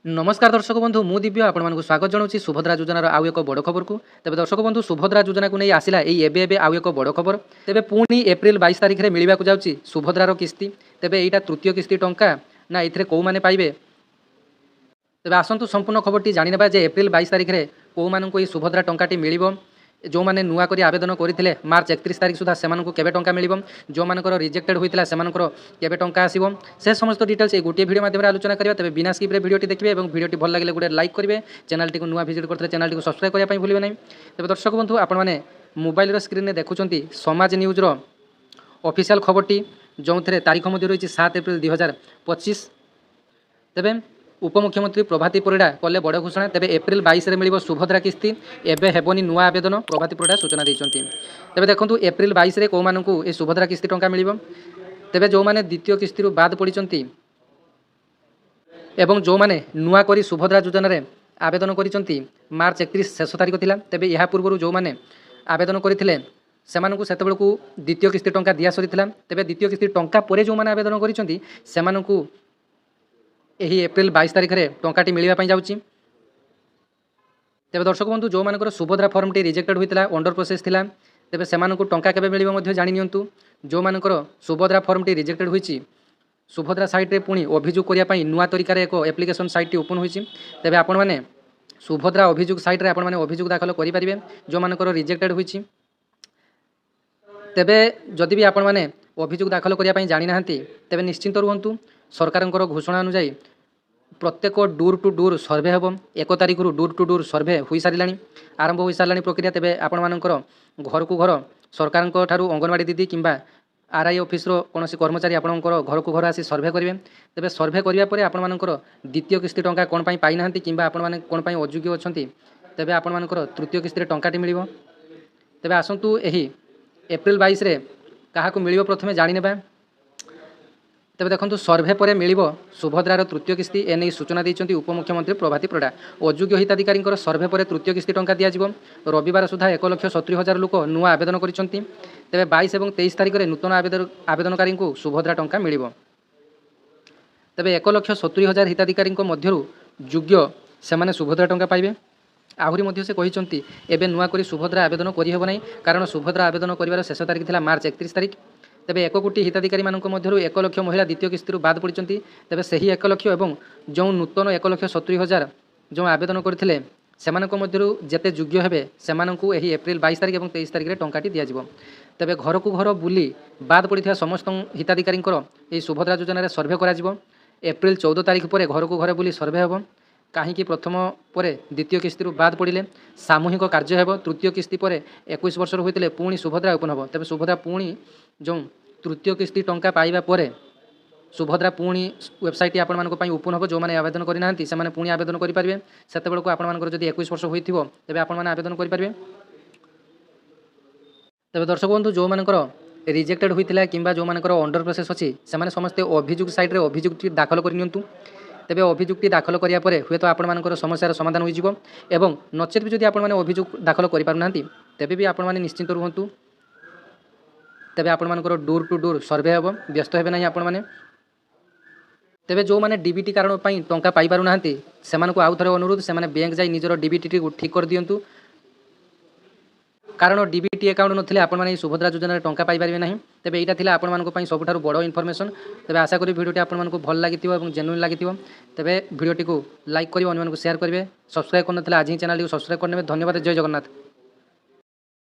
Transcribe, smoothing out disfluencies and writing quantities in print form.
नमस्कार दर्शक बंधु मु दिव्य आपको स्वागत जनाऊँ सुभद्रा योजनार आउ एक बड़ खबर को तेज दर्शक बंधु सुभद्रा योजना को नहीं आसला ये आउ एक बड़ खबर तेज पुणी एप्रिल 22 तारिख में मिलवा जाऊँगी सुभद्रार किस्ती तेज यहाँ तृतीय किस्ती टंका ना ये कौ मैंने पाइबे तेज आसतु संपूर्ण खबर जाणा जे एप्रिल 22 तारिख में कौ मानक सुभद्रा टंकाटी मिल जो मैंने नुआ कर आवेदन करते मार्च 31 तारिख सुधा से केवे टंका मिल जो मानकर रिजेक्टेड होता है केवे टंका आसो से समस्त डिटेल्स ये गोटे वीडियो माध्यम आलोचना करेंगे तेज बिना स्किप्रे वीडियोटी देखिए और वीडियोटी भल लगे गोटे लाइक करेंगे चैनल टी नुआ विजिट करते चैनल टी सब्सक्राइब करने भूलें ना तेज दर्शक बंधु आपने मोबाइल स्क्रीन में देखुं समाज न्यूज्र ऑफिशियल खबरटी जो थे तारीख मध्य रही 7 एप्रिल 2025 तेज उपमुख्यमंत्री प्रभाती परिड़ा कले बड़ घोषणा तेज एप्रिल 22 में मिल सुभद्रा किस्ती एवं हेबनी नुआ आवेदन प्रभाती परिड़ा सूचना देते तेज देखो एप्रिल 22 में कौ मानक ये सुभद्रा किस्ती टंका मिल तेज जो मैंने द्वितीय किस्ती बाद पड़ती एवं जो मैंने नुआ करी सुभद्रा योजन आवेदन कर मार्च 31 शेष तारीख था तेज यह पूर्व जो मैंने आवेदन करते से द्वितीय किस्ती टंका दिया सरी तेज द्वितीय किस्ती टंका पर जो मैंने आवेदन कर यही एप्रिल 22 तारिख में टंकाटी मिलवाई जाऊँगी तेज दर्शक बंधु जो मानकर सुभद्रा फर्मटी रिजेक्टेड होता अंडर प्रोसेस थिला तेज से टंका केबे मिलिबो जानि नियंतु जो मानकर सुभद्रा फर्मटी रिजेक्टेड होईची सुभद्रा साइट्रे पुणी अभियोग करने नुआ तरीकार एक एप्लिकेशन साइट ओपन होईची तेबे आपण माने सुभद्रा अभियोग साइट्रे आपण माने अभियोग दाखल करें जो मानकर रिजेक्टेड होईची तेबे जदि भी आपण माने अभियोग दाखल करने जानी ना तेबे निश्चिंत रुहंतु सरकार घोषणा अनुजाई प्रत्येक डोर टू डोर सर्वे हम 1 तारिख डोर टू डोर सर्वे हो सारा आरंभ हो सारा प्रक्रिया तेज आपण मानकर घर को घर सरकार अंगनवाड़ी दीदी किंबा आरआई ऑफिस कौन कर्मचारी आपंकर घर को घर आसी सर्वे करेंगे तेज सर्वे करापर आपण मानकर द्वितीय किस्ती टंका कौन पाई ना कि आपण मैंने कौन अयोग्य अच्छा तेज आपण मानकर तृतीय किस्ती टंकाटी मिल तेज आसतु यही एप्रिल 22 रे क्या मिल प्रथम जाने तेज देखो सर्वे पर मिल सुभद्रार तृतीय किस्ती एने सूचना देते उपमुख्यमंत्री प्रभाती परिड़ा अयोग्य हिताधिकारी सर्वे पर तृतीय किस्ती टंका दिज्व रविवार सुधा 1,70,000 लोक नुआ आवेदन कर तेज 22 और 23 तारिख में नूतन आवेदनकारी को सुभद्रा टंका मिल तेज 1,70,000 हिताधिकारी मध्य योग्य से सुभद्रा टंका पाइबे आहरी से कहते एवं नुआ कर सुभद्रा आवेदन करहब ना कारण सुभद्रा आवेदन कर शेष तारीख था मार्च 31 तारिख तेज 1 कोटी हिताधिकारी मध्य 1 लाख महिला द्वितीय किस्ती बाद पड़ती तेज से ही 1 लाख और जो नूतन 1,70,000 जो आवेदन करते से जेते योग्य हे से एप्रिल 22 तारिख और 23 तारिख में टंकाटी दिज्व तेज घर को घर बुली बाद पड़ता समस्त हिताधिकारी सुभद्रा योजन सर्वे कर एप्रिल 14 तारिख पर घर को घर बुली सर्वे हम कहीं प्रथम पर द्वितीय किस्ती बाद पड़े सामूहिक कार्य हेब तृतीय किस्ती पर 21 वर्ष होते पुणी सुभद्रा ओपन हम तेज सुभद्रा पुणी जो तृतीय किस्ती टंका पाइबा पर सुभद्रा पुणी वेबसाइट आपण मानक ओपन हम जो मैंने आवेदन करना से पुणी आवेदन करेंगे से जब 21 वर्ष हो तेज आपण आवेदन करेंगे तेज दर्शक बंधु जो मानकर रिजेक्टेड होता कि जो मानकर अंडर प्रोसेस अच्छी से समस्ते अभियोग साइट्रे अभियोग दाखल करनी तेज अभियोगटी दाखल करापर हे तो आपर समस्यार समाधान हो नचेत भी जब आपने अभियोग दाखल करना तेबे भी आपण निश्चिंत रुहतु तेबे आपर डोर टू डोर सर्वे हम व्यस्त हे ना आपण तेबे जो मैंने डीबीटी कारण टंका पाई पारु ना से आउ थे अनुरोध से बैंक जाई निजर डीबीटी को ठीक कर दिंतु कारण डीबीटी अकाउंट नथिले आपण माने सुभद्रा योजना टंका पाई पारिबे नाही तेबे एटा थिला आपण मानको पई सबुठारु बड़ इनफॉरमेशन तेबे आशा करी वीडियोटी आपण मानको भल लागिथिबो एवं जेन्युइन लागिथिबो तेबे वीडियोटी को लाइक करिवो अन्य मानको शेयर करिवे सब्सक्राइब करनथिला आज ही चैनल को सब्सक्राइब करनेबे धन्यवाद जय जगन्नाथ।